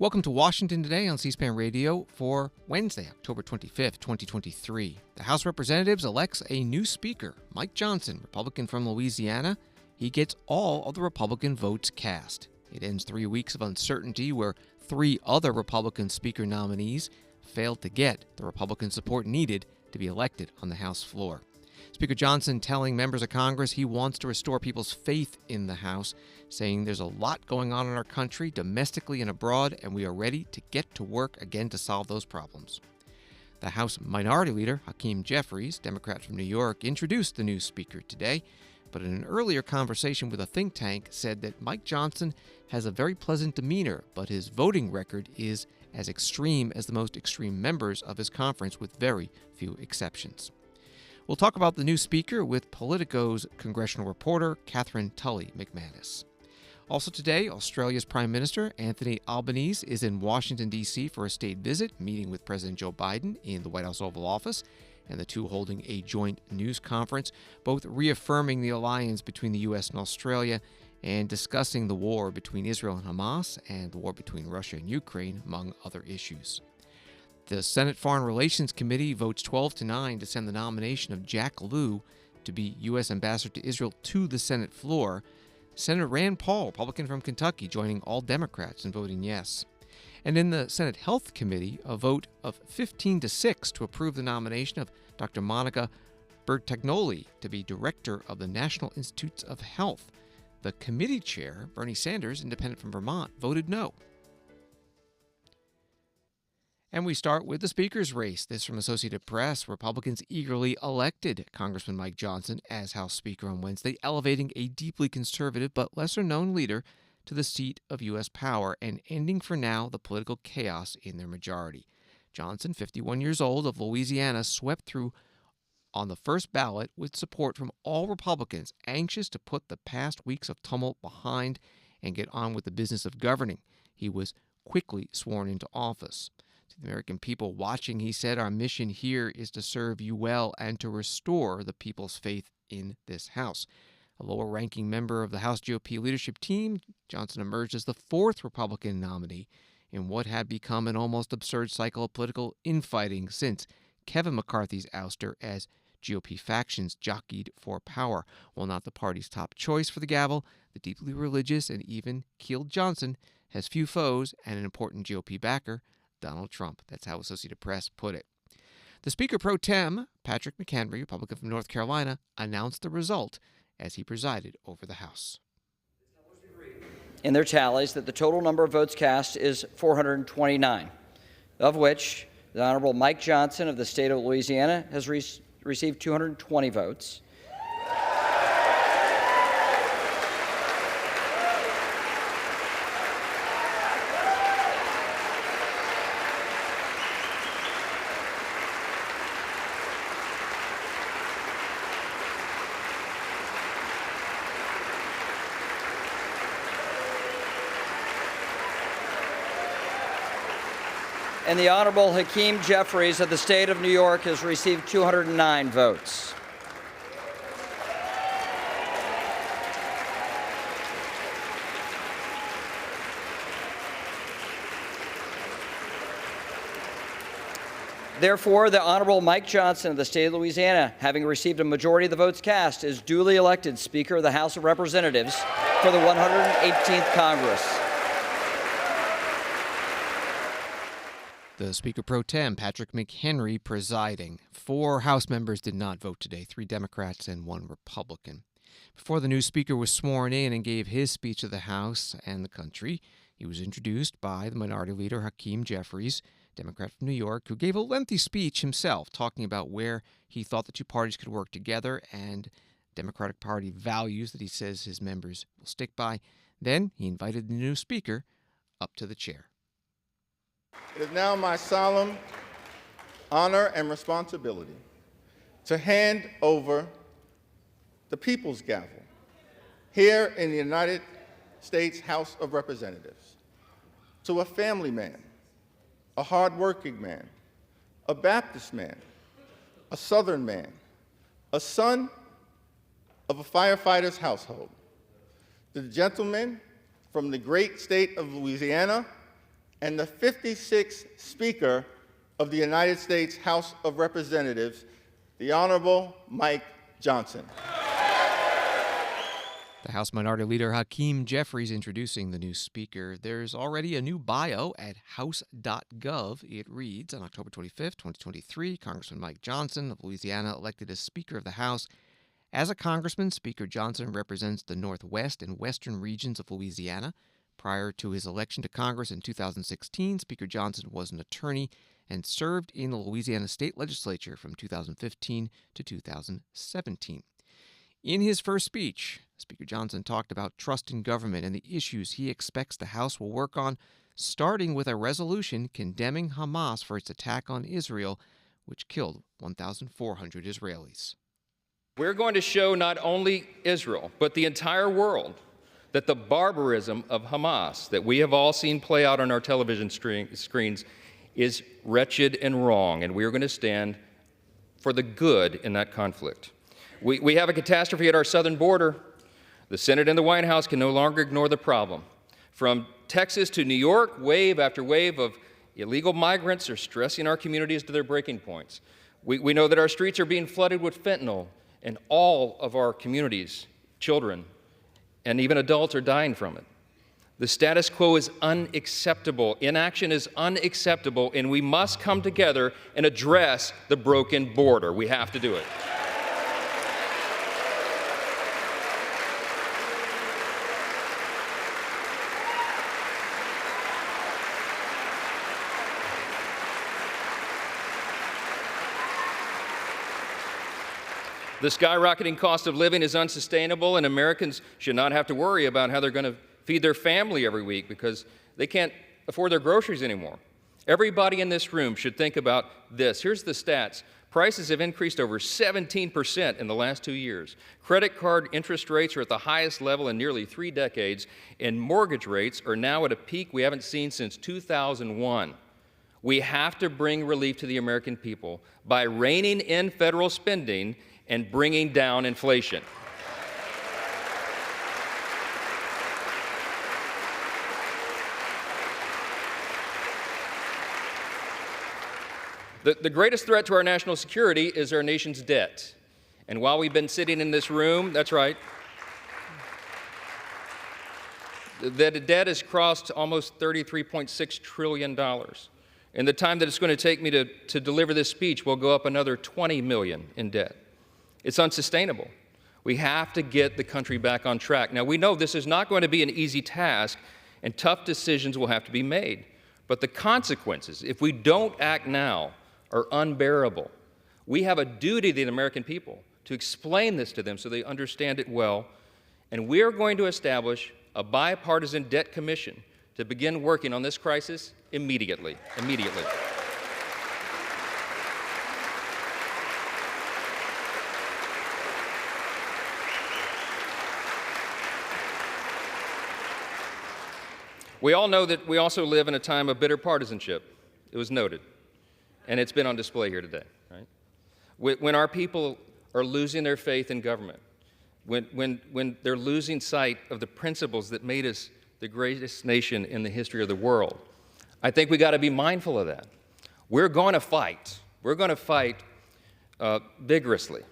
Welcome to Washington Today on C-SPAN Radio for Wednesday, October 25th, 2023. The House of Representatives elects a new speaker, Mike Johnson, Republican from Louisiana. He gets all of the Republican votes cast. It ends 3 weeks of uncertainty where 3 other Republican speaker nominees failed to get the Republican support needed to be elected on the House floor. Speaker Johnson telling members of Congress he wants to restore people's faith in the House, saying there's a lot going on in our country, domestically and abroad, and we are ready to get to work again to solve those problems. The House Minority Leader Hakeem Jeffries, Democrat from New York, introduced the new speaker today, but in an earlier conversation with a think tank said that Mike Johnson has a very pleasant demeanor, but his voting record is as extreme as the most extreme members of his conference, with very few exceptions. We'll talk about the new speaker with Politico's congressional reporter, Katherine Tully-McManus. Also today, Australia's Prime Minister, Anthony Albanese, is in Washington, D.C. for a state visit, meeting with President Joe Biden in the White House Oval Office, and the two holding a joint news conference, both reaffirming the alliance between the U.S. and Australia and discussing the war between Israel and Hamas and the war between Russia and Ukraine, among other issues. The Senate Foreign Relations Committee votes 12-9 to send the nomination of Jack Lew to be U.S. Ambassador to Israel to the Senate floor. Senator Rand Paul, Republican from Kentucky, joining all Democrats in voting yes. And in the Senate Health Committee, a vote of 15-6 to approve the nomination of Dr. Monica Bertagnolli to be Director of the National Institutes of Health. The committee chair, Bernie Sanders, independent from Vermont, voted no. And we start with the speaker's race. This from Associated Press. Republicans eagerly elected Congressman Mike Johnson as House Speaker on Wednesday, elevating a deeply conservative but lesser-known leader to the seat of U.S. power and ending for now the political chaos in their majority. Johnson, 51 years old, of Louisiana, swept through on the first ballot with support from all Republicans, anxious to put the past weeks of tumult behind and get on with the business of governing. He was quickly sworn into office. To the American people watching, he said, "Our mission here is to serve you well and to restore the people's faith in this House." A lower-ranking member of the House GOP leadership team, Johnson emerged as the 4th Republican nominee in what had become an almost absurd cycle of political infighting since Kevin McCarthy's ouster as GOP factions jockeyed for power. While not the party's top choice for the gavel, the deeply religious and even-keeled Johnson has few foes and an important GOP backer, Donald Trump. That's how Associated Press put it. The Speaker pro tem, Patrick McHenry, Republican from North Carolina, announced the result as he presided over the House. In their tallies that the total number of votes cast is 429, of which the Honorable Mike Johnson of the state of Louisiana has received 220 votes. And the Honorable Hakeem Jeffries of the state of New York has received 209 votes. Therefore, the Honorable Mike Johnson of the state of Louisiana, having received a majority of the votes cast, is duly elected Speaker of the House of Representatives for the 118th Congress. The Speaker pro tem, Patrick McHenry, presiding. 4 House members did not vote today, 3 Democrats and 1 Republican. Before the new Speaker was sworn in and gave his speech to the House and the country, he was introduced by the Minority Leader Hakeem Jeffries, Democrat from New York, who gave a lengthy speech himself, talking about where he thought the two parties could work together and Democratic Party values that he says his members will stick by. Then he invited the new Speaker up to the chair. It is now my solemn honor and responsibility to hand over the People's Gavel here in the United States House of Representatives to a family man, a hardworking man, a Baptist man, a Southern man, a son of a firefighter's household, the gentleman from the great state of Louisiana and the 56th Speaker of the United States House of Representatives, the Honorable Mike Johnson. The House Minority Leader Hakeem Jeffries introducing the new speaker. There's already a new bio at house.gov. It reads, on October 25th, 2023, Congressman Mike Johnson of Louisiana elected as Speaker of the House. As a congressman, Speaker Johnson represents the northwest and western regions of Louisiana. Prior to his election to Congress in 2016, Speaker Johnson was an attorney and served in the Louisiana State Legislature from 2015 to 2017. In his first speech, Speaker Johnson talked about trust in government and the issues he expects the House will work on, starting with a resolution condemning Hamas for its attack on Israel, which killed 1,400 Israelis. We're going to show not only Israel, but the entire world, that the barbarism of Hamas that we have all seen play out on our television screens is wretched and wrong, and we are going to stand for the good in that conflict. We have a catastrophe at our southern border. The Senate and the White House can no longer ignore the problem. From Texas to New York, wave after wave of illegal migrants are stressing our communities to their breaking points. We know that our streets are being flooded with fentanyl, and all of our communities, children, and even adults are dying from it. The status quo is unacceptable. Inaction is unacceptable, and we must come together and address the broken border. We have to do it. The skyrocketing cost of living is unsustainable, and Americans should not have to worry about how they're going to feed their family every week because they can't afford their groceries anymore. Everybody in this room should think about this. Here's the stats. Prices have increased over 17% in the last 2 years. Credit card interest rates are at the highest level in nearly 3 decades, and mortgage rates are now at a peak we haven't seen since 2001. We have to bring relief to the American people by reining in federal spending and bringing down inflation. The greatest threat to our national security is our nation's debt. And while we've been sitting in this room, that's right, the debt has crossed almost $33.6 trillion. In the time that it's going to take me to deliver this speech, we'll go up another $20 million in debt. It's unsustainable. We have to get the country back on track. Now, we know this is not going to be an easy task, and tough decisions will have to be made. But the consequences, if we don't act now, are unbearable. We have a duty to the American people to explain this to them so they understand it well, and we are going to establish a bipartisan debt commission to begin working on this crisis immediately. We all know that we also live in a time of bitter partisanship. It was noted, and it's been on display here today. Right? When our people are losing their faith in government, when they're losing sight of the principles that made us the greatest nation in the history of the world, I think we got to be mindful of that. We're going to fight. We're going to fight vigorously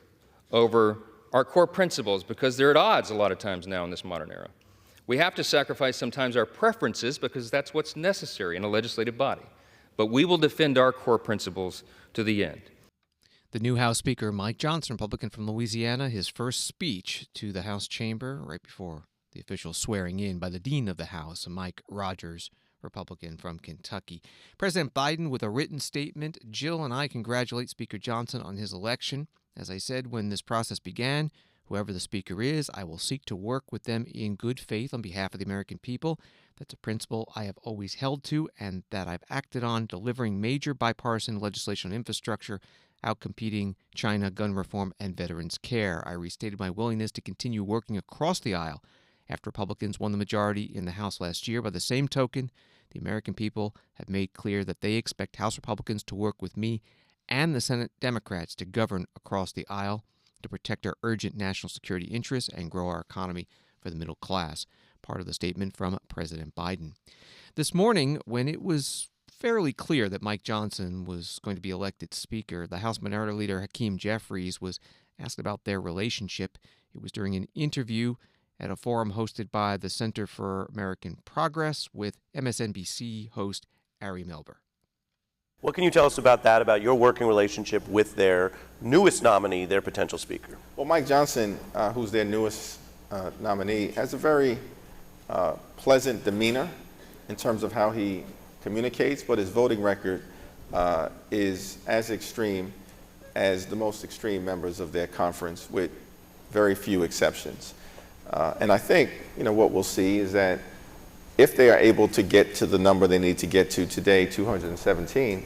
over our core principles because they're at odds a lot of times now in this modern era. We have to sacrifice sometimes our preferences because that's what's necessary in a legislative body. But we will defend our core principles to the end. The new House Speaker, Mike Johnson, Republican from Louisiana, his first speech to the House chamber right before the official swearing in by the Dean of the House, Mike Rogers, Republican from Kentucky. President Biden with a written statement. Jill and I congratulate Speaker Johnson on his election. As I said when this process began, whoever the speaker is, I will seek to work with them in good faith on behalf of the American people. That's a principle I have always held to and that I've acted on, delivering major bipartisan legislation on infrastructure, outcompeting China, gun reform, and veterans care. I restated my willingness to continue working across the aisle after Republicans won the majority in the House last year. By the same token, the American people have made clear that they expect House Republicans to work with me and the Senate Democrats to govern across the aisle to protect our urgent national security interests and grow our economy for the middle class. Part of the statement from President Biden. This morning, when it was fairly clear that Mike Johnson was going to be elected Speaker, the House Minority Leader Hakeem Jeffries was asked about their relationship. It was during an interview at a forum hosted by the Center for American Progress with MSNBC host Ari Melber. What can you tell us about that, about your working relationship with their newest nominee, their potential speaker? Well, Mike Johnson, who's their newest nominee, has a very pleasant demeanor in terms of how he communicates, but his voting record is as extreme as the most extreme members of their conference, with very few exceptions. And I think, what we'll see is that if they are able to get to the number they need to get to today, 217,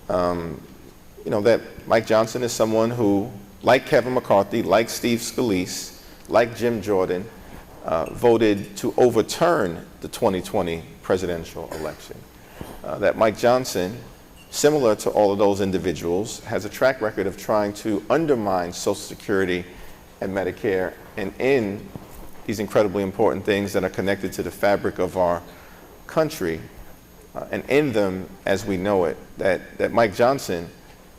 that Mike Johnson is someone who, like Kevin McCarthy, like Steve Scalise, like Jim Jordan, voted to overturn the 2020 presidential election. That Mike Johnson, similar to all of those individuals, has a track record of trying to undermine Social Security and Medicare and end these incredibly important things that are connected to the fabric of our country and end them as we know it. That Mike Johnson,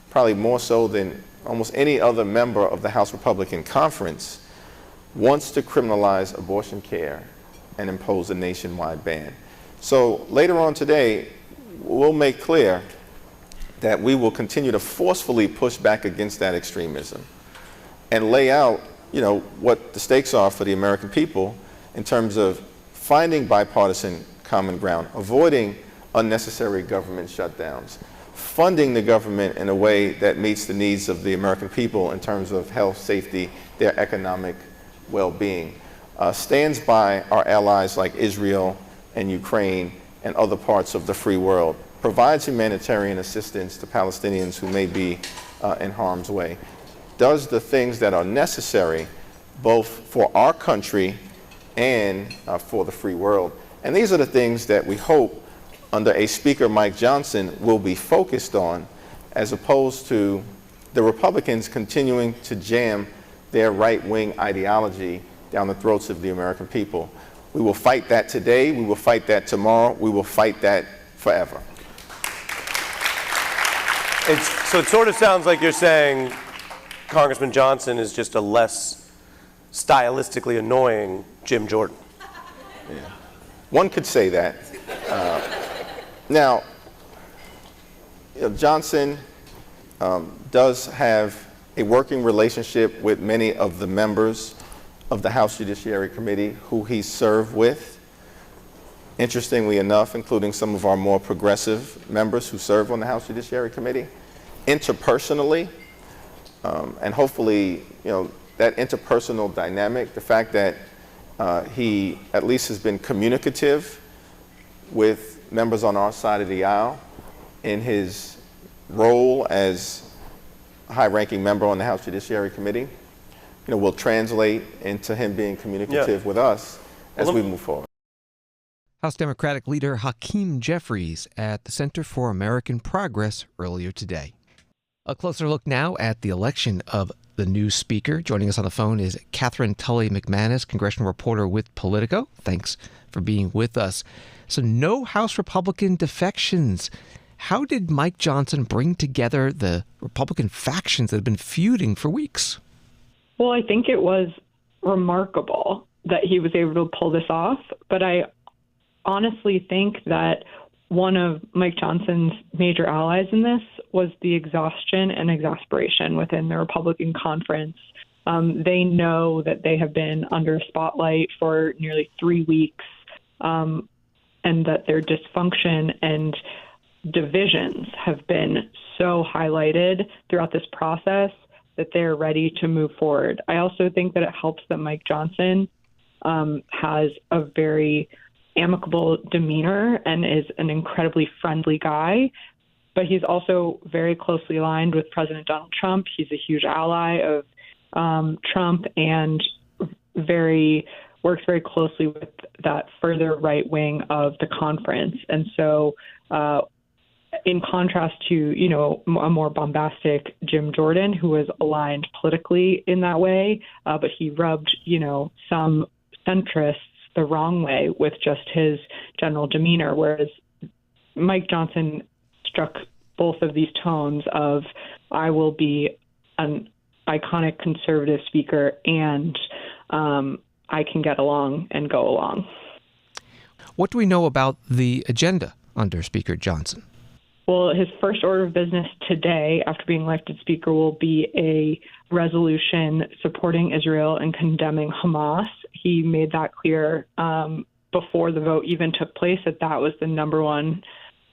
probably more so than almost any other member of the House Republican Conference, wants to criminalize abortion care and impose a nationwide ban. So later on today, we'll make clear that we will continue to forcefully push back against that extremism and lay out, what the stakes are for the American people in terms of finding bipartisan common ground, avoiding unnecessary government shutdowns, funding the government in a way that meets the needs of the American people in terms of health, safety, their economic well-being, stands by our allies like Israel and Ukraine and other parts of the free world, provides humanitarian assistance to Palestinians who may be in harm's way, does the things that are necessary both for our country and for the free world. And these are the things that we hope under a Speaker Mike Johnson will be focused on, as opposed to the Republicans continuing to jam their right-wing ideology down the throats of the American people. We will fight that today, we will fight that tomorrow, we will fight that forever. So it sort of sounds like you're saying Congressman Johnson is just a less stylistically annoying Jim Jordan. Yeah. One could say that. Now, Johnson does have a working relationship with many of the members of the House Judiciary Committee who he served with. Interestingly enough, including some of our more progressive members who serve on the House Judiciary Committee, interpersonally, and hopefully, that interpersonal dynamic, the fact that he at least has been communicative with members on our side of the aisle in his role as a high-ranking member on the House Judiciary Committee, will translate into him being communicative with us as we move forward. House Democratic Leader Hakeem Jeffries at the Center for American Progress earlier today. A closer look now at the election of the new speaker. Joining us on the phone is Katherine Tully-McManus, congressional reporter with Politico. Thanks for being with us. So no House Republican defections. How did Mike Johnson bring together the Republican factions that have been feuding for weeks? Well, I think it was remarkable that he was able to pull this off, but I honestly think that one of Mike Johnson's major allies in this was the exhaustion and exasperation within the Republican conference. They know that they have been under spotlight for nearly 3 weeks, and that their dysfunction and divisions have been so highlighted throughout this process that they're ready to move forward. I also think that it helps that Mike Johnson has a very amicable demeanor and is an incredibly friendly guy, but he's also very closely aligned with President Donald Trump. He's a huge ally of Trump and works very closely with that further right wing of the conference. And so in contrast to, a more bombastic Jim Jordan, who was aligned politically in that way, but he rubbed, some centrists the wrong way with just his general demeanor, whereas Mike Johnson struck both of these tones of, I will be an iconic conservative speaker and I can get along and go along. What do we know about the agenda under Speaker Johnson? Well, his first order of business today, after being elected speaker, will be a resolution supporting Israel and condemning Hamas. He made that clear before the vote even took place, that was the number one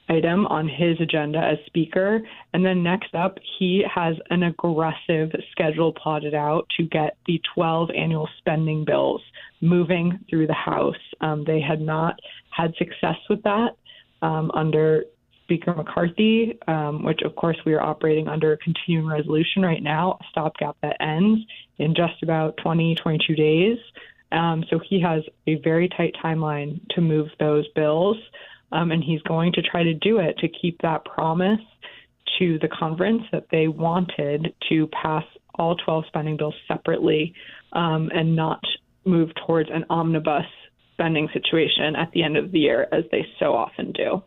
item on his agenda as speaker. And then next up, he has an aggressive schedule plotted out to get the 12 annual spending bills moving through the House. They had not had success with that under Speaker McCarthy, which of course we are operating under a continuing resolution right now, a stopgap that ends in just about 22 days. So he has a very tight timeline to move those bills, and he's going to try to do it to keep that promise to the conference that they wanted to pass all 12 spending bills separately and not move towards an omnibus spending situation at the end of the year, as they so often do.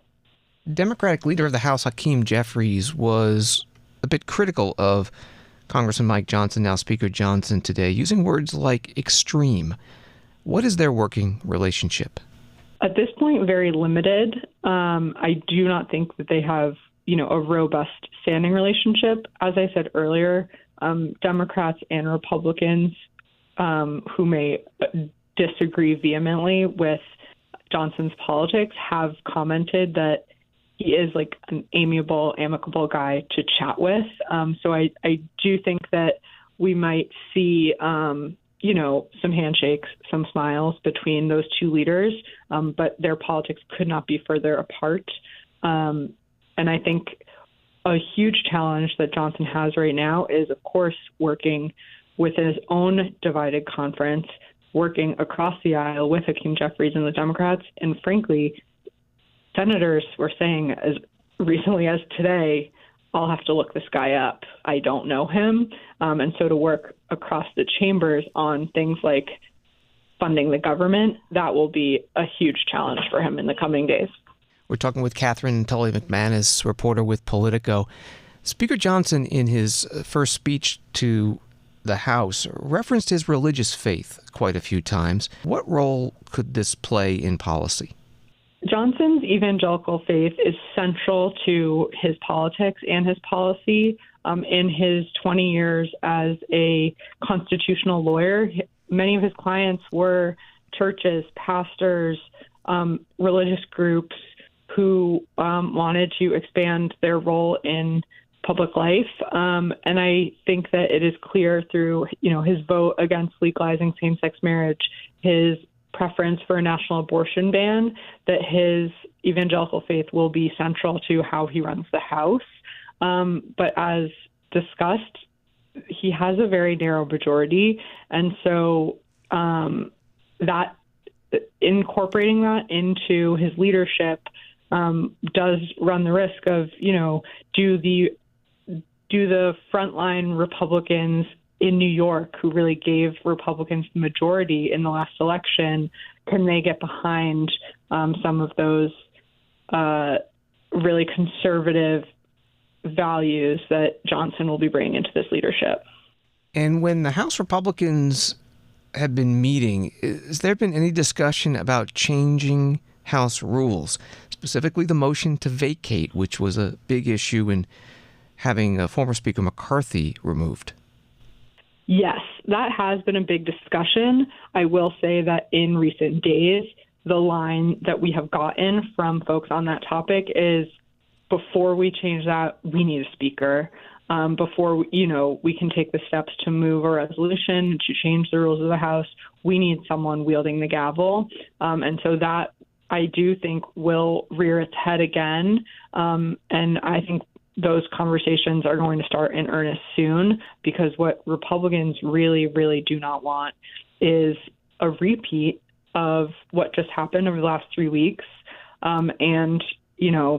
Democratic leader of the House, Hakeem Jeffries, was a bit critical of Congressman Mike Johnson, now Speaker Johnson, today, using words like extreme. What is their working relationship? At this point, very limited. I do not think that they have, a robust standing relationship. As I said earlier, Democrats and Republicans who may disagree vehemently with Johnson's politics have commented that he is like an amiable, amicable guy to chat with. So I do think that we might see, some handshakes, some smiles between those two leaders, but their politics could not be further apart. And I think a huge challenge that Johnson has right now is, of course, working within his own divided conference, working across the aisle with Hakeem Jeffries and the Democrats, and frankly, senators were saying as recently as today, I'll have to look this guy up. I don't know him. And so to work across the chambers on things like funding the government, that will be a huge challenge for him in the coming days. We're talking with Katherine Tully-McManus, reporter with Politico. Speaker Johnson, in his first speech to the House, referenced his religious faith quite a few times. What role could this play in policy? Johnson's evangelical faith is central to his politics and his policy. In his 20 years as a constitutional lawyer, many of his clients were churches, pastors, religious groups who wanted to expand their role in public life. And I think that it is clear through, his vote against legalizing same-sex marriage, his preference for a national abortion ban, that his evangelical faith will be central to how he runs the House. But as discussed, he has a very narrow majority. And so that incorporating that into his leadership does run the risk of, do the frontline Republicans in New York, who really gave Republicans the majority in the last election, can they get behind some of those really conservative values that Johnson will be bringing into this leadership? And when the House Republicans have been meeting, has there been any discussion about changing House rules, specifically the motion to vacate, which was a big issue in having former Speaker McCarthy removed? Yes, that has been a big discussion. I will say that in recent days, the line that we have gotten from folks on that topic is, before we change that, we need a speaker. Before we can take the steps to move a resolution to change the rules of the House, we need someone wielding the gavel. And so that, I do think, will rear its head again. And I think those conversations are going to start in earnest soon, because what Republicans really, really do not want is a repeat of what just happened over the last 3 weeks. And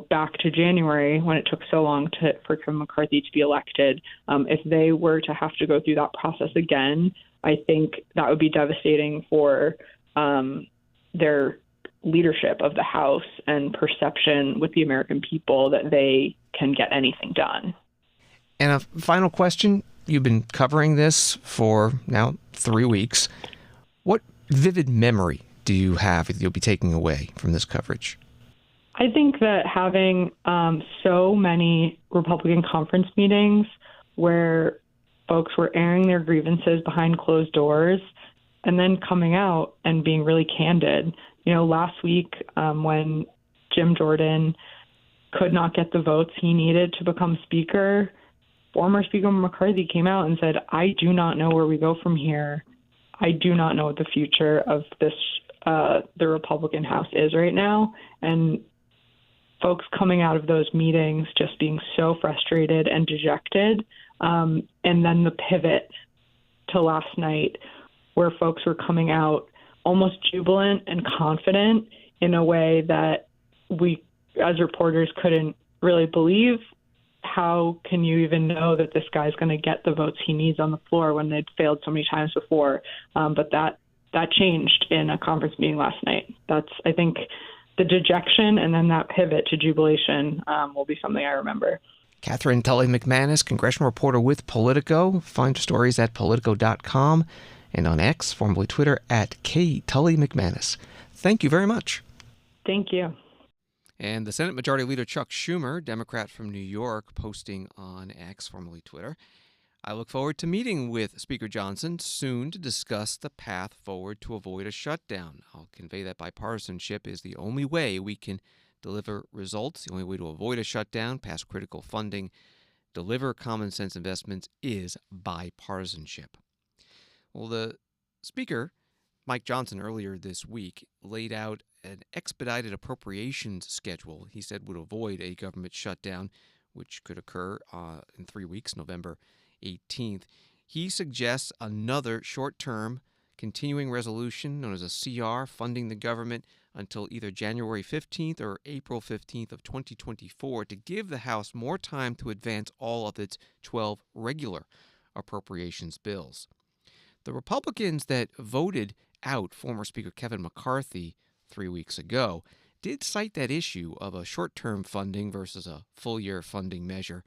back to January, when it took so long for Kevin McCarthy to be elected. If they were to have to go through that process again, I think that would be devastating for their leadership of the House and perception with the American people that they can get anything done. And a final question. You've been covering this for now 3 weeks. What vivid memory do you have that you'll be taking away from this coverage? I think that having so many Republican conference meetings where folks were airing their grievances behind closed doors and then coming out and being really candid. Last week when Jim Jordan could not get the votes he needed to become Speaker, former Speaker McCarthy came out and said, I do not know where we go from here. I do not know what the future of this, the Republican House is right now. And folks coming out of those meetings just being so frustrated and dejected. And then the pivot to last night where folks were coming out almost jubilant and confident in a way that we as reporters couldn't really believe. How can you even know that this guy's going to get the votes he needs on the floor when they'd failed so many times before? But that changed in a conference meeting last night. That's, I think, the dejection and then that pivot to jubilation will be something I remember. Katherine Tully-McManus, congressional reporter with Politico. Find stories at politico.com and on X, formerly Twitter, at @KTully-McManus. Thank you very much. Thank you. And the Senate Majority Leader Chuck Schumer, Democrat from New York, posting on X, formerly Twitter, I look forward to meeting with Speaker Johnson soon to discuss the path forward to avoid a shutdown. I'll convey that bipartisanship is the only way we can deliver results. The only way to avoid a shutdown, pass critical funding, deliver common sense investments is bipartisanship. Well, the Speaker, Mike Johnson, earlier this week laid out an expedited appropriations schedule he said would avoid a government shutdown, which could occur in 3 weeks, November 18th. He suggests another short-term continuing resolution known as a CR funding the government until either January 15th or April 15th of 2024 to give the House more time to advance all of its 12 regular appropriations bills. The Republicans that voted out former Speaker Kevin McCarthy 3 weeks ago did cite that issue of a short-term funding versus a full-year funding measure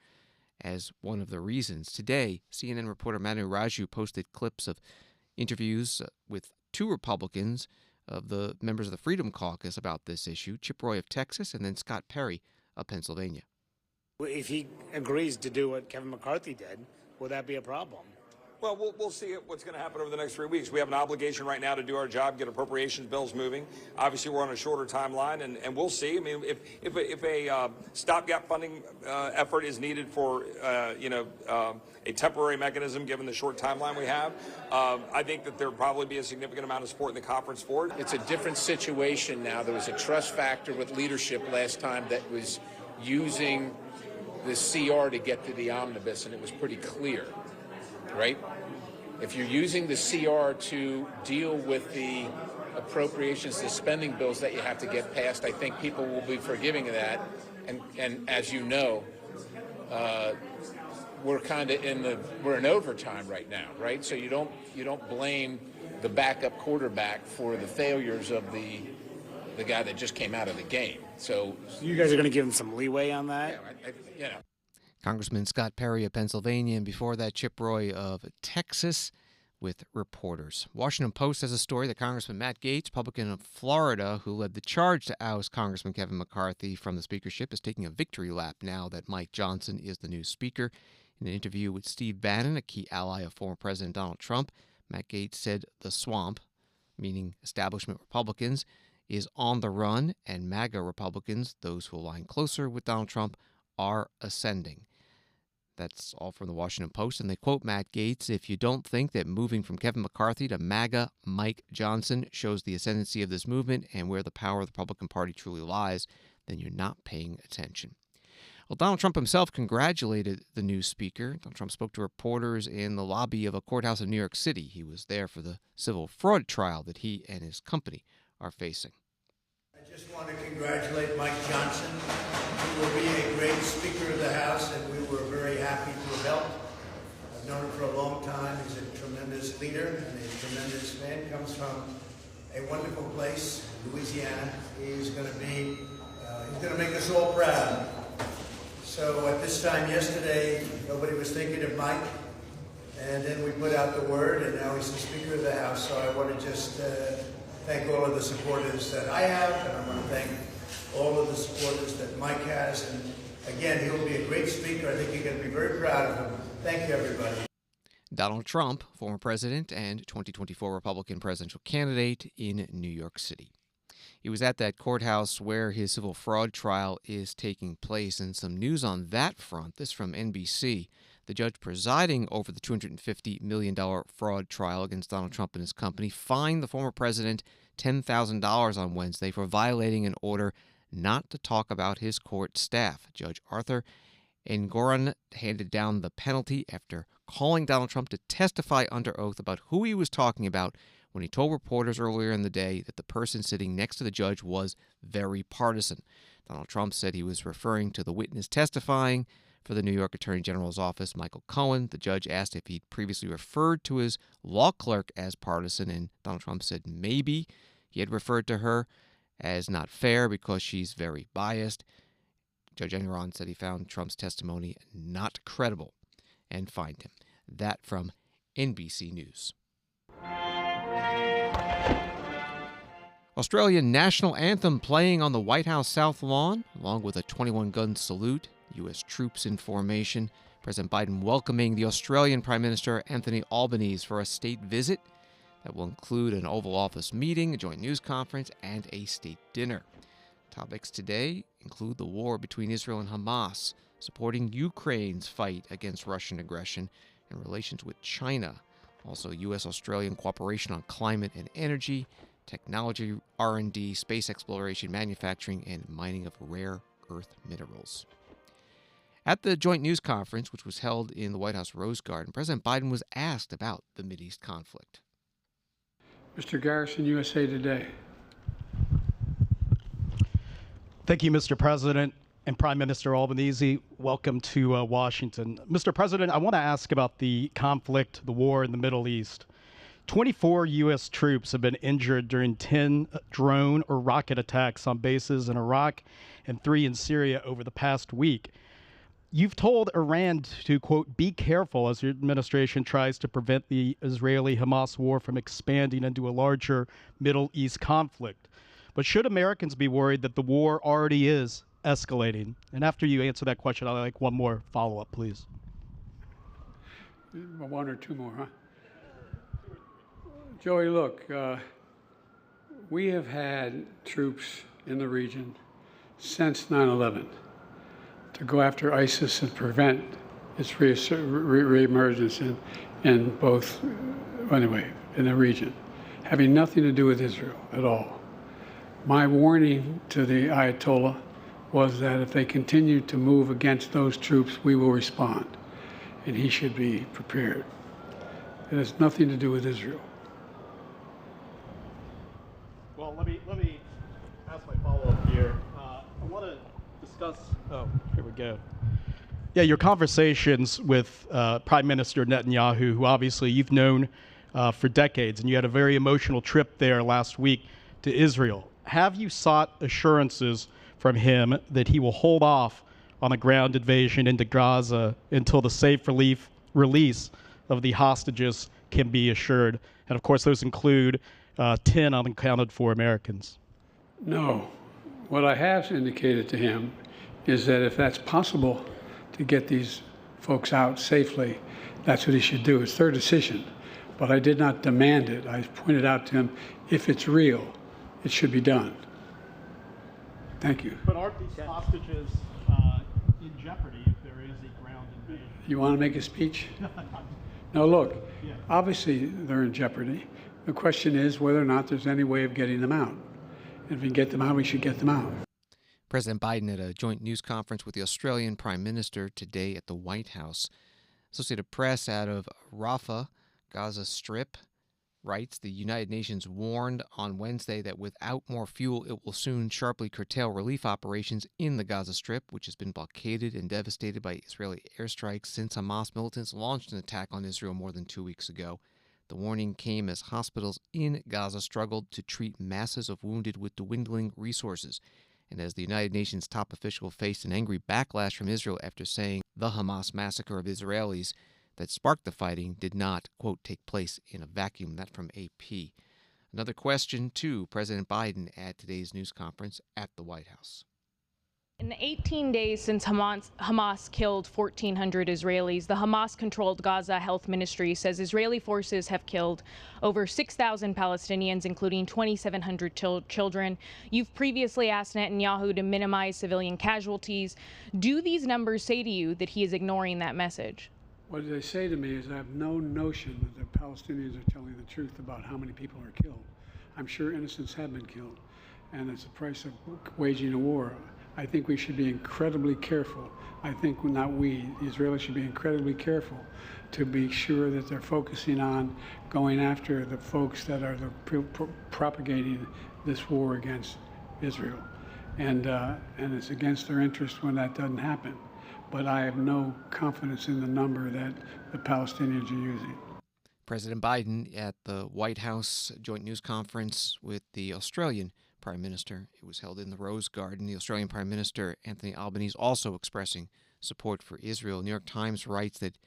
as one of the reasons. Today, CNN reporter Manu Raju posted clips of interviews with two Republicans of the members of the Freedom Caucus about this issue, Chip Roy of Texas and then Scott Perry of Pennsylvania. If he agrees to do what Kevin McCarthy did, will that be a problem? Well, we'll see what's going to happen over the next 3 weeks. We have an obligation right now to do our job, get appropriations bills moving. Obviously, we're on a shorter timeline, and we'll see. I mean, if a stopgap funding effort is needed for, a temporary mechanism, given the short timeline we have, I think that there'll probably be a significant amount of support in the conference for it. It's a different situation now. There was a trust factor with leadership last time that was using the CR to get to the omnibus, and it was pretty clear. Right? If you're using the CR to deal with the appropriations, the spending bills that you have to get passed, I think people will be forgiving of that. And as you know, we're kind of we're in overtime right now, right? So you don't blame the backup quarterback for the failures of the guy that just came out of the game. So you guys are going to give him some leeway on that? Yeah, Congressman Scott Perry of Pennsylvania, and before that, Chip Roy of Texas with reporters. Washington Post has a story that Congressman Matt Gaetz, Republican of Florida, who led the charge to oust Congressman Kevin McCarthy from the speakership, is taking a victory lap now that Mike Johnson is the new speaker. In an interview with Steve Bannon, a key ally of former President Donald Trump, Matt Gaetz said the swamp, meaning establishment Republicans, is on the run, and MAGA Republicans, those who align closer with Donald Trump, are ascending. That's all from the Washington Post, and they quote Matt Gaetz, "If you don't think that moving from Kevin McCarthy to MAGA Mike Johnson shows the ascendancy of this movement and where the power of the Republican Party truly lies, then you're not paying attention." Well, Donald Trump himself congratulated the new speaker. Donald Trump spoke to reporters in the lobby of a courthouse in New York City. He was there for the civil fraud trial that he and his company are facing. I just want to congratulate Mike Johnson. He will be a great Speaker of the House, and we were very happy to have helped. I've known him for a long time. He's a tremendous leader and a tremendous man. Comes from a wonderful place, Louisiana. He's going to make us all proud. So at this time yesterday, nobody was thinking of Mike, and then we put out the word, and now he's the Speaker of the House. So I want to just thank all of the supporters that I have, and I want to thank all of the supporters that Mike has. And again, he'll be a great speaker. I think you're going to be very proud of him. Thank you, everybody. Donald Trump, former president and 2024 Republican presidential candidate in New York City. He was at that courthouse where his civil fraud trial is taking place, and some news on that front. This from NBC. The judge presiding over the $250 million fraud trial against Donald Trump and his company fined the former president $10,000 on Wednesday for violating an order not to talk about his court staff. Judge Arthur Engoron handed down the penalty after calling Donald Trump to testify under oath about who he was talking about when he told reporters earlier in the day that the person sitting next to the judge was very partisan. Donald Trump said he was referring to the witness testifying for the New York Attorney General's office, Michael Cohen. The judge asked if he'd previously referred to his law clerk as partisan, and Donald Trump said maybe he had referred to her as not fair because she's very biased. Judge Engoron said he found Trump's testimony not credible and fined him. That from NBC News. Australian national anthem playing on the White House South Lawn, along with a 21-gun salute, U.S. troops in formation. President Biden welcoming the Australian Prime Minister Anthony Albanese for a state visit that will include an Oval Office meeting, a joint news conference, and a state dinner. Topics today include the war between Israel and Hamas, supporting Ukraine's fight against Russian aggression, and relations with China. Also, U.S.-Australian cooperation on climate and energy, technology, R&D, space exploration, manufacturing, and mining of rare earth minerals. At the joint news conference, which was held in the White House Rose Garden, President Biden was asked about the Mideast conflict. Mr. Garrison, USA Today. Thank you, Mr. President and Prime Minister Albanese. Welcome to Washington. Mr. President, I want to ask about the conflict, the war in the Middle East. 24 U.S. troops have been injured during 10 drone or rocket attacks on bases in Iraq and 3 in Syria over the past week. You've told Iran to, quote, be careful as your administration tries to prevent the Israeli-Hamas war from expanding into a larger Middle East conflict. But should Americans be worried that the war already is escalating? And after you answer that question, I'd like one more follow-up, please. 1 or 2 more, huh? Joey, look, we have had troops in the region since 9/11 to go after ISIS and prevent its reemergence in both, anyway, in the region, having nothing to do with Israel at all. My warning to the Ayatollah was that if they continue to move against those troops, we will respond, and he should be prepared. It has nothing to do with Israel. Well, let me ask my follow-up here. I want to discuss. Oh, here we go. Yeah, your conversations with Prime Minister Netanyahu, who obviously you've known for decades, and you had a very emotional trip there last week to Israel. Have you sought assurances from him that he will hold off on a ground invasion into Gaza until the safe release of the hostages can be assured? And of course, those include 10 unaccounted for Americans. No. What I have indicated to him is that if that's possible to get these folks out safely, that's what he should do. It's their decision. But I did not demand it. I pointed out to him, if it's real, it should be done. Thank you. But aren't these hostages in jeopardy if there is a ground invasion? You want to make a speech? No, look, obviously they're in jeopardy. The question is whether or not there's any way of getting them out. If we can get them out, we should get them out. President Biden at a joint news conference with the Australian Prime Minister today at the White House. Associated Press out of Rafah, Gaza Strip, writes the United Nations warned on Wednesday that without more fuel, it will soon sharply curtail relief operations in the Gaza Strip, which has been blockaded and devastated by Israeli airstrikes since Hamas militants launched an attack on Israel more than 2 weeks ago. The warning came as hospitals in Gaza struggled to treat masses of wounded with dwindling resources, and as the United Nations top official faced an angry backlash from Israel after saying the Hamas massacre of Israelis that sparked the fighting did not, quote, take place in a vacuum. That from AP. Another question to President Biden at today's news conference at the White House. In the 18 days since Hamas killed 1,400 Israelis, the Hamas-controlled Gaza Health Ministry says Israeli forces have killed over 6,000 Palestinians, including 2,700 children. You've previously asked Netanyahu to minimize civilian casualties. Do these numbers say to you that he is ignoring that message? What they say to me is I have no notion that the Palestinians are telling the truth about how many people are killed. I'm sure innocents have been killed, and it's the price of waging a war. I think we should be incredibly careful. I think not we, the Israelis should be incredibly careful to be sure that they're focusing on going after the folks that are propagating this war against Israel. And it's against their interest when that doesn't happen. But I have no confidence in the number that the Palestinians are using. President Biden at the White House joint news conference with the Australian Prime Minister. It was held in the Rose Garden. The Australian Prime Minister, Anthony Albanese, also expressing support for Israel. New York Times writes that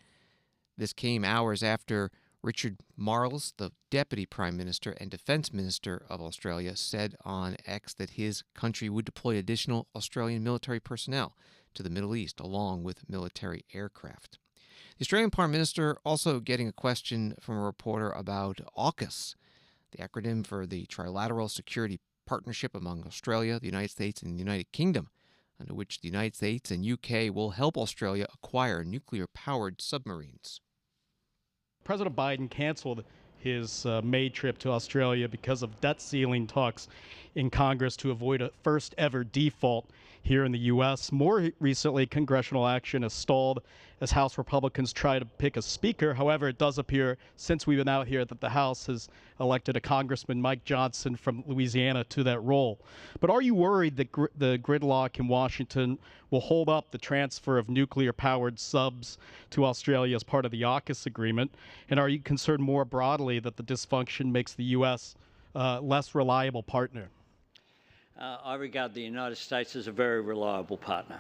this came hours after Richard Marles, the Deputy Prime Minister and Defense Minister of Australia, said on X that his country would deploy additional Australian military personnel to the Middle East, along with military aircraft. The Australian Prime Minister also getting a question from a reporter about AUKUS, the acronym for the Trilateral Security Partnership among Australia, the United States, and the United Kingdom, under which the United States and UK will help Australia acquire nuclear-powered submarines. President Biden canceled his May trip to Australia because of debt ceiling talks in Congress to avoid a first-ever default here in the U.S. More recently, congressional action has stalled as House Republicans try to pick a speaker. However, it does appear, since we've been out here, that the House has elected a Congressman, Mike Johnson from Louisiana, to that role. But are you worried that the gridlock in Washington will hold up the transfer of nuclear-powered subs to Australia as part of the AUKUS agreement? And are you concerned more broadly that the dysfunction makes the U.S. Less reliable partner? I regard the United States as a very reliable partner,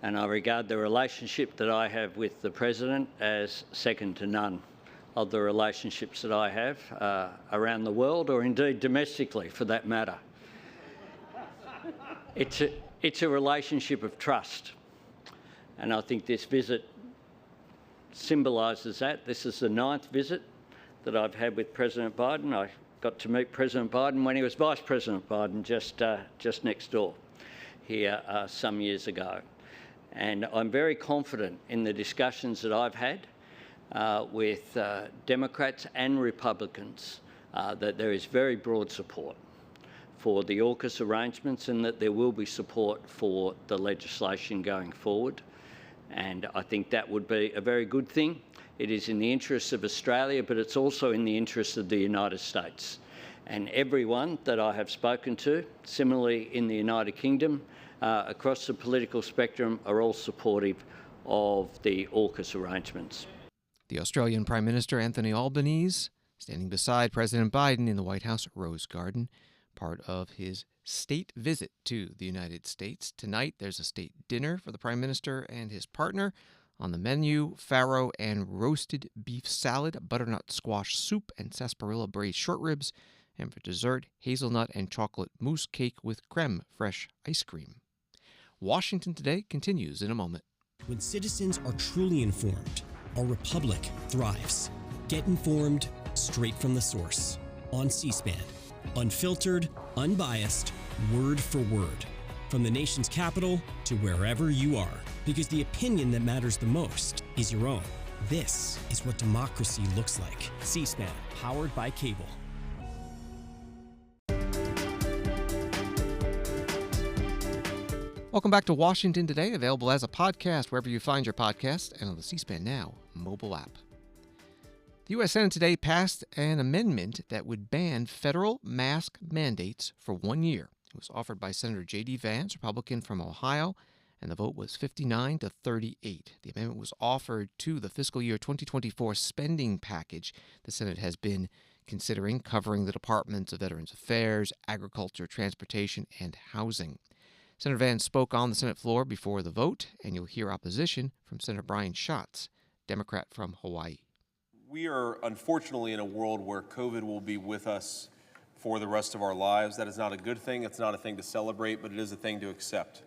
and I regard the relationship that I have with the President as second to none of the relationships that I have around the world, or indeed domestically for that matter. It's a relationship of trust, and I think this visit symbolises that. This is the 9th visit that I've had with President Biden. I got to meet President Biden when he was Vice President Biden just next door here some years ago. And I'm very confident in the discussions that I've had with Democrats and Republicans that there is very broad support for the AUKUS arrangements and that there will be support for the legislation going forward. And I think that would be a very good thing. It is in the interests of Australia, but it's also in the interests of the United States. And everyone that I have spoken to, similarly in the United Kingdom, across the political spectrum, are all supportive of the AUKUS arrangements. The Australian Prime Minister, Anthony Albanese, standing beside President Biden in the White House Rose Garden, part of his state visit to the United States. Tonight, there's a state dinner for the Prime Minister and his partner. On the menu, farro and roasted beef salad, butternut squash soup, and sarsaparilla braised short ribs. And for dessert, hazelnut and chocolate mousse cake with creme fraiche ice cream. Washington Today continues in a moment. When citizens are truly informed, our republic thrives. Get informed straight from the source. On C-SPAN. Unfiltered, unbiased, word for word. From the nation's capital to wherever you are. Because the opinion that matters the most is your own. This is what democracy looks like. C-SPAN, powered by cable. Welcome back to Washington Today, available as a podcast wherever you find your podcast and on the C-SPAN Now mobile app. The U.S. Senate today passed an amendment that would ban federal mask mandates for 1 year. It was offered by Senator J.D. Vance, Republican from Ohio, and the vote was 59 to 38. The amendment was offered to the fiscal year 2024 spending package the Senate has been considering, covering the Departments of Veterans Affairs, Agriculture, Transportation, and Housing. Senator Vance spoke on the Senate floor before the vote, and you'll hear opposition from Senator Brian Schatz, Democrat from Hawaii. We are unfortunately in a world where COVID will be with us for the rest of our lives. That is not a good thing. It's not a thing to celebrate, but it is a thing to accept.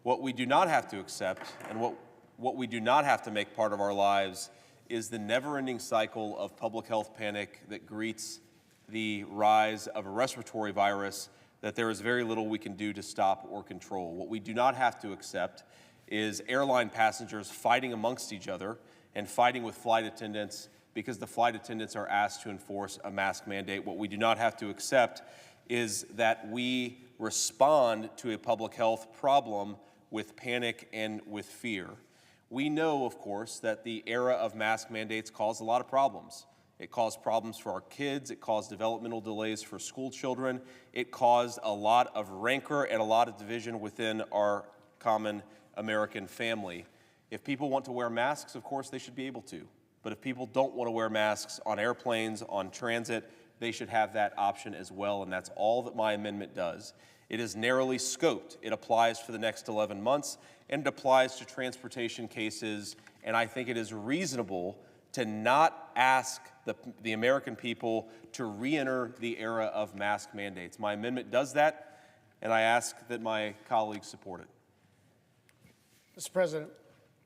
What we do not have to accept, and what we do not have to make part of our lives, is the never-ending cycle of public health panic that greets the rise of a respiratory virus that there is very little we can do to stop or control. What we do not have to accept is airline passengers fighting amongst each other and fighting with flight attendants because the flight attendants are asked to enforce a mask mandate. What we do not have to accept is that we respond to a public health problem with panic and with fear. We know, of course, that the era of mask mandates caused a lot of problems. It caused problems for our kids. It caused developmental delays for school children. It caused a lot of rancor and a lot of division within our common American family. If people want to wear masks, of course, they should be able to. But if people don't want to wear masks on airplanes, on transit, they should have that option as well, and that's all that my amendment does. It is narrowly scoped. It applies for the next 11 months, and it applies to transportation cases, and I think it is reasonable to not ask the American people to re-enter the era of mask mandates. My amendment does that, and I ask that my colleagues support it. Mr. President.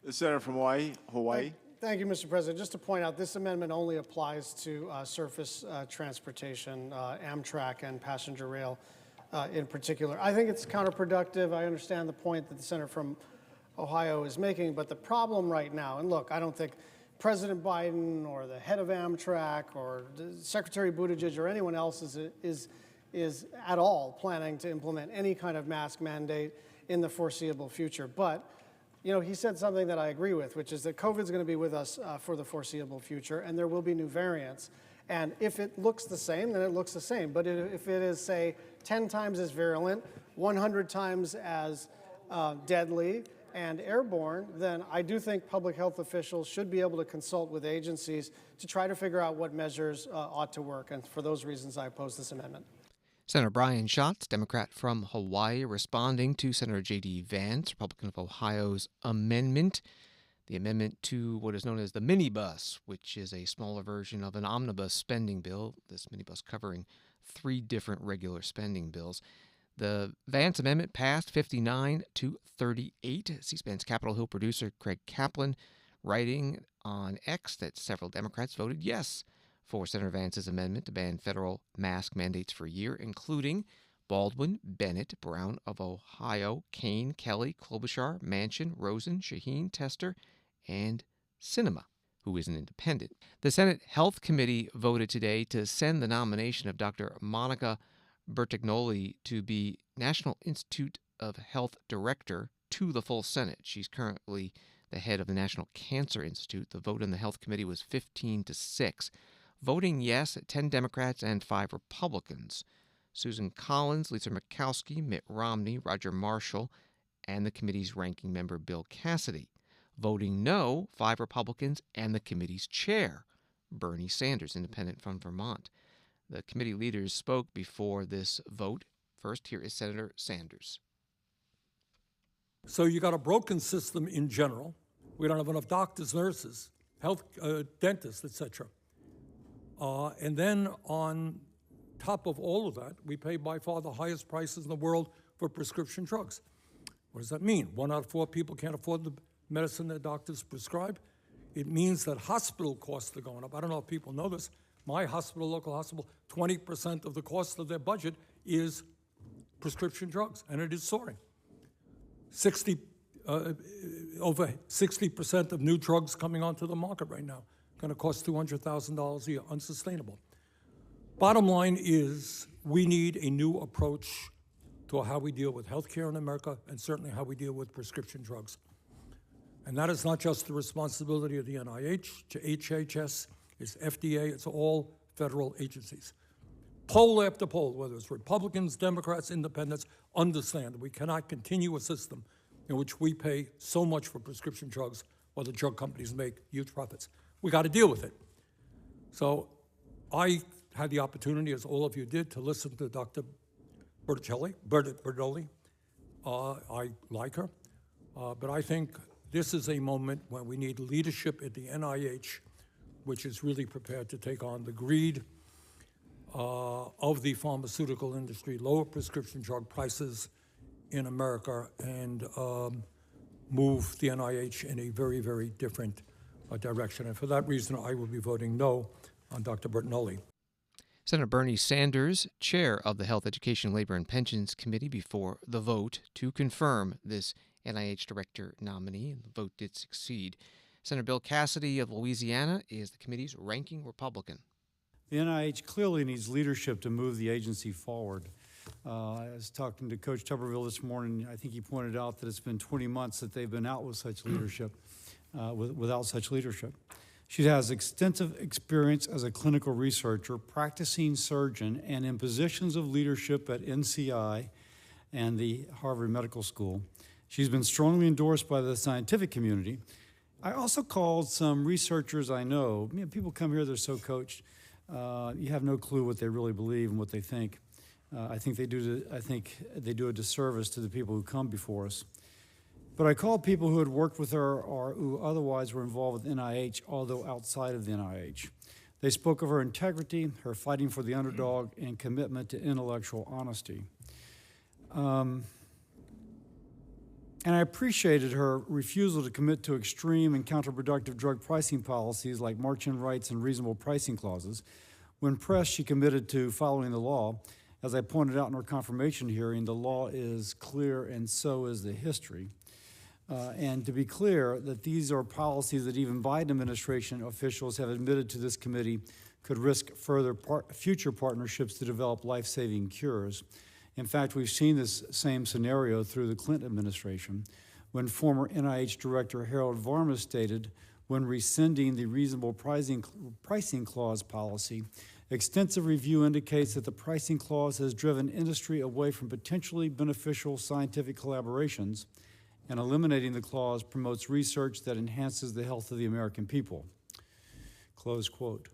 The Senator from Hawaii. Thank you, Mr. President. Just to point out, this amendment only applies to surface transportation, Amtrak and passenger rail in particular. I think it's counterproductive. I understand the point that the Senator from Ohio is making, but the problem right now, and look, I don't think President Biden or the head of Amtrak or Secretary Buttigieg or anyone else is at all planning to implement any kind of mask mandate in the foreseeable future. But you know, he said something that I agree with, which is that COVID is going to be with us for the foreseeable future, and there will be new variants. And if it looks the same, then it looks the same. But if it is, say, 10 times as virulent, 100 times as deadly and airborne, then I do think public health officials should be able to consult with agencies to try to figure out what measures ought to work. And for those reasons, I oppose this amendment. Senator Brian Schatz, Democrat from Hawaii, responding to Senator J.D. Vance, Republican of Ohio's amendment, the amendment to what is known as the minibus, which is a smaller version of an omnibus spending bill, this minibus covering 3 different regular spending bills. The Vance amendment passed 59 to 38. C-SPAN's Capitol Hill producer Craig Kaplan writing on X that several Democrats voted yes for Senator Vance's amendment to ban federal mask mandates for a year, including Baldwin, Bennett, Brown of Ohio, Kane, Kelly, Klobuchar, Manchin, Rosen, Shaheen, Tester, and Sinema, who is an independent. The Senate Health Committee voted today to send the nomination of Dr. Monica Bertagnolli to be National Institute of Health Director to the full Senate. She's currently the head of the National Cancer Institute. The vote in the Health Committee was 15 to 6. Voting yes, 10 Democrats and 5 Republicans. Susan Collins, Lisa Murkowski, Mitt Romney, Roger Marshall, and the committee's ranking member Bill Cassidy. Voting no, 5 Republicans and the committee's chair, Bernie Sanders, independent from Vermont. The committee leaders spoke before this vote. First, here is Senator Sanders. So you got a broken system in general. We don't have enough doctors, nurses, health, dentists, etc. And then on top of all of that, we pay by far the highest prices in the world for prescription drugs. What does that mean? 1 out of 4 people can't afford the medicine their doctors prescribe. It means that hospital costs are going up. I don't know if people know this. My hospital, local hospital, 20% of the cost of their budget is prescription drugs, and it is soaring. Over 60% of new drugs coming onto the market right now going to cost $200,000 a year, unsustainable. Bottom line is we need a new approach to how we deal with healthcare in America and certainly how we deal with prescription drugs. And that is not just the responsibility of the NIH, to HHS, it's FDA, it's all federal agencies. Poll after poll, whether it's Republicans, Democrats, Independents, understand that we cannot continue a system in which we pay so much for prescription drugs while the drug companies make huge profits. We got to deal with it. So I had the opportunity, as all of you did, to listen to Dr. Bertolli. I like her, but I think this is a moment when we need leadership at the NIH, which is really prepared to take on the greed of the pharmaceutical industry, lower prescription drug prices in America, and move the NIH in a very, very different direction. And for that reason, I will be voting no on Dr. Bertolli. Senator Bernie Sanders, chair of the Health, Education, Labor, and Pensions Committee, before the vote to confirm this NIH director nominee, and the vote did succeed. Senator Bill Cassidy of Louisiana is the committee's ranking Republican. The NIH clearly needs leadership to move the agency forward. I was talking to Coach Tuberville this morning. I think he pointed out that it's been 20 months that they've been out with such leadership, without such leadership. She has extensive experience as a clinical researcher, practicing surgeon, and in positions of leadership at NCI and the Harvard Medical School. She's been strongly endorsed by the scientific community. I also called some researchers I know. People come here, they're so coached. You have no clue what they really believe and what they think. I think they do a disservice to the people who come before us. But I called people who had worked with her or who otherwise were involved with NIH, although outside of the NIH. They spoke of her integrity, her fighting for the underdog, and commitment to intellectual honesty. And I appreciated her refusal to commit to extreme and counterproductive drug pricing policies like march-in rights and reasonable pricing clauses. When pressed, she committed to following the law. As I pointed out in her confirmation hearing, the law is clear and so is the history. And to be clear, that these are policies that even Biden administration officials have admitted to this committee could risk further future partnerships to develop life-saving cures. In fact, we've seen this same scenario through the Clinton administration, when former NIH Director Harold Varma stated, when rescinding the reasonable pricing clause policy, extensive review indicates that the pricing clause has driven industry away from potentially beneficial scientific collaborations, and eliminating the clause promotes research that enhances the health of the American people. Close quote.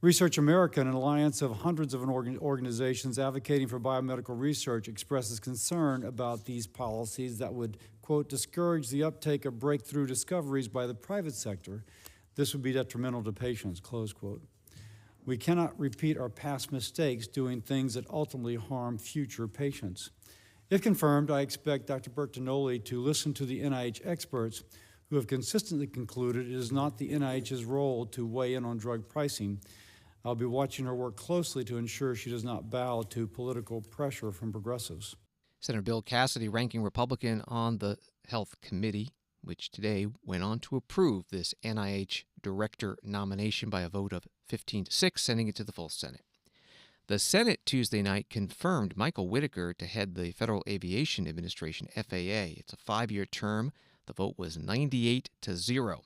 Research America, an alliance of hundreds of organizations advocating for biomedical research, expresses concern about these policies that would, quote, discourage the uptake of breakthrough discoveries by the private sector. This would be detrimental to patients, close quote. We cannot repeat our past mistakes doing things that ultimately harm future patients. If confirmed, I expect Dr. Bertolli to listen to the NIH experts who have consistently concluded it is not the NIH's role to weigh in on drug pricing. I'll be watching her work closely to ensure she does not bow to political pressure from progressives. Senator Bill Cassidy, ranking Republican on the Health Committee, which today went on to approve this NIH director nomination by a vote of 15-6, sending it to the full Senate. The Senate Tuesday night confirmed Michael Whitaker to head the Federal Aviation Administration, FAA. It's a 5-year term. The vote was 98-0.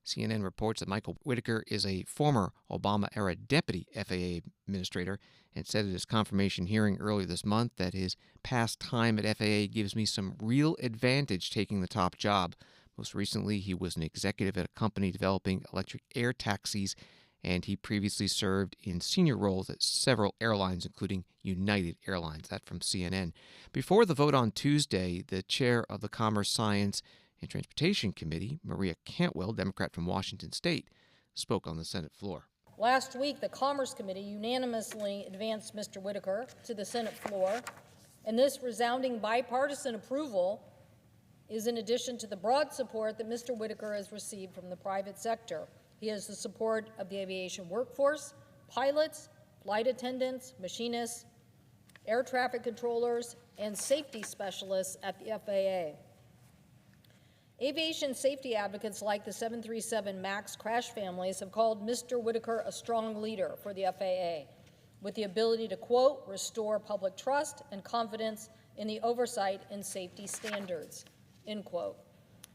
CNN reports that Michael Whitaker is a former Obama-era deputy FAA administrator and said at his confirmation hearing earlier this month that his past time at FAA gives me some real advantage taking the top job. Most recently, he was an executive at a company developing electric air taxis, and he previously served in senior roles at several airlines, including United Airlines. That from CNN. Before the vote on Tuesday, the chair of the Commerce, Science, and Transportation Committee, Maria Cantwell, Democrat from Washington State, spoke on the Senate floor. Last week, the Commerce Committee unanimously advanced Mr. Whitaker to the Senate floor, and this resounding bipartisan approval is in addition to the broad support that Mr. Whitaker has received from the private sector. He has the support of the aviation workforce, pilots, flight attendants, machinists, air traffic controllers, and safety specialists at the FAA. Aviation safety advocates like the 737 MAX crash families have called Mr. Whitaker a strong leader for the FAA, with the ability to, quote, restore public trust and confidence in the oversight and safety standards, end quote.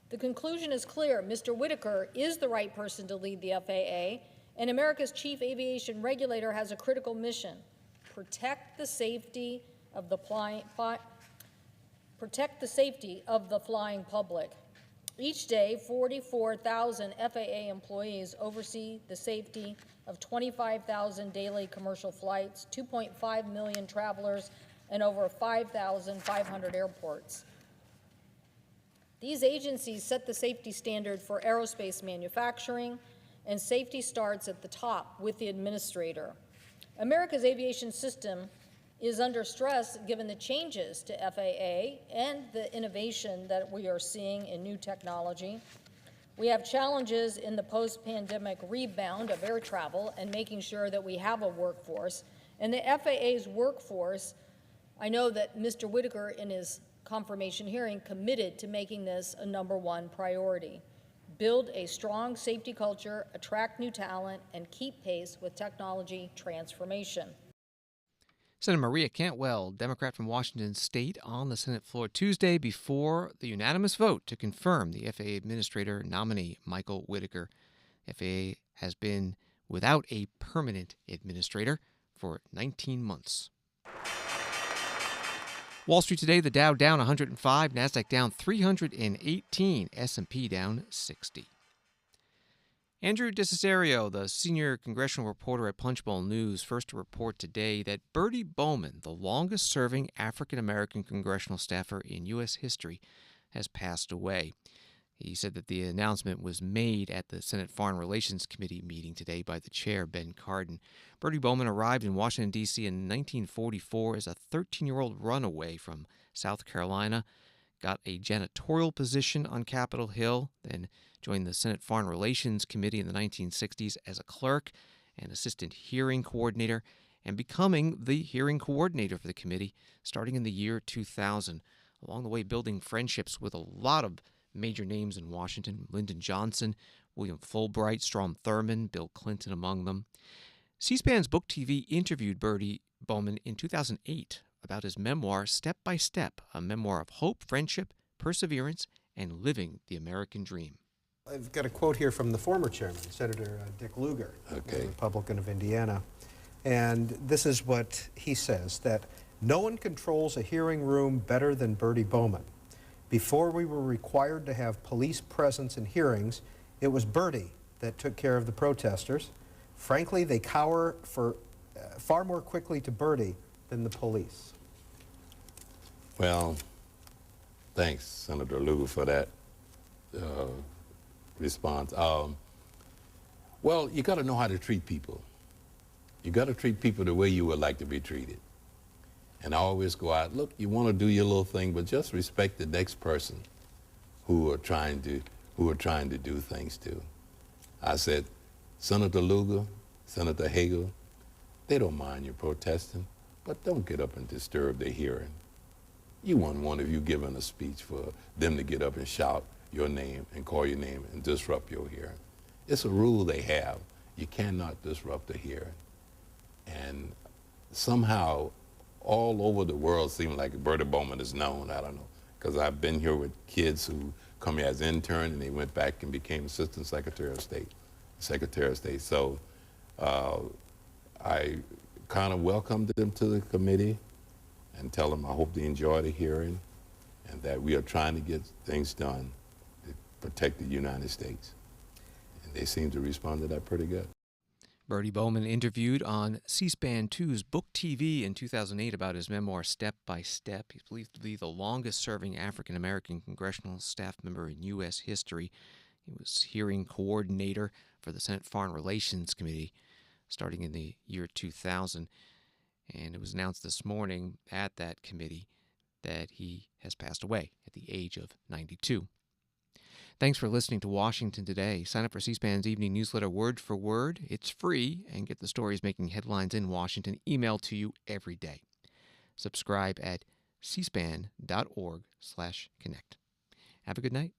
The conclusion is clear. Mr. Whitaker is the right person to lead the FAA, and America's chief aviation regulator has a critical mission: protect the safety of the protect the safety of the flying public. Each day, 44,000 FAA employees oversee the safety of 25,000 daily commercial flights, 2.5 million travelers, and over 5,500 airports. These agencies set the safety standard for aerospace manufacturing, and safety starts at the top with the administrator. America's aviation system is under stress given the changes to FAA and the innovation that we are seeing in new technology. We have challenges in the post-pandemic rebound of air travel and making sure that we have a workforce. And the FAA's workforce, I know that Mr. Whitaker in his confirmation hearing committed to making this a #1 priority. Build a strong safety culture, attract new talent, and keep pace with technology transformation. Senator Maria Cantwell, Democrat from Washington State, on the Senate floor Tuesday before the unanimous vote to confirm the FAA Administrator nominee, Michael Whitaker. FAA has been without a permanent administrator for 19 months. Wall Street today, the Dow down 105, NASDAQ down 318, S&P down 60. Andrew DeCesario, the senior congressional reporter at Punchbowl News, first to report today that Birdie Bowman, the longest-serving African-American congressional staffer in U.S. history, has passed away. He said that the announcement was made at the Senate Foreign Relations Committee meeting today by the chair, Ben Cardin. Birdie Bowman arrived in Washington, D.C. in 1944 as a 13-year-old runaway from South Carolina, got a janitorial position on Capitol Hill, then joined the Senate Foreign Relations Committee in the 1960s as a clerk and assistant hearing coordinator, and becoming the hearing coordinator for the committee starting in the year 2000. Along the way, building friendships with a lot of major names in Washington: Lyndon Johnson, William Fulbright, Strom Thurmond, Bill Clinton among them. C-SPAN's Book TV interviewed Birdie Bowman in 2008 about his memoir, Step by Step, a memoir of hope, friendship, perseverance, and living the American dream. I've got a quote here from the former chairman, Senator Dick Lugar, a Republican of Indiana. And this is what he says, that no one controls a hearing room better than Birdie Bowman. Before we were required to have police presence in hearings, it was Birdie that took care of the protesters. Frankly, they cower far more quickly to Birdie than the police. Well, thanks, Senator Lugar, for that response. Well, you got to know how to treat people. You got to treat people the way you would like to be treated. And I always go out, look, you want to do your little thing, but just respect the next person who are trying to do things to. I said, Senator Lugar, Senator Hagel, they don't mind you protesting, but don't get up and disturb their hearing. You want one of you giving a speech for them to get up and shout your name and call your name and disrupt your hearing. It's a rule they have. You cannot disrupt the hearing. And somehow, all over the world, seems like Birdie Bowman is known. I don't know, because I've been here with kids who come here as interns, and they went back and became Assistant Secretary of State. So I kind of welcomed them to the committee and tell them I hope they enjoy the hearing and that we are trying to get things done to protect the United States. And they seem to respond to that pretty good. Birdie Bowman interviewed on C-SPAN 2's Book TV in 2008 about his memoir, Step by Step. He's believed to be the longest-serving African-American congressional staff member in U.S. history. He was hearing coordinator for the Senate Foreign Relations Committee starting in the year 2000. And it was announced this morning at that committee that he has passed away at the age of 92. Thanks for listening to Washington Today. Sign up for C-SPAN's evening newsletter word for word. It's free, and get the stories making headlines in Washington emailed to you every day. Subscribe at cspan.org/connect. Have a good night.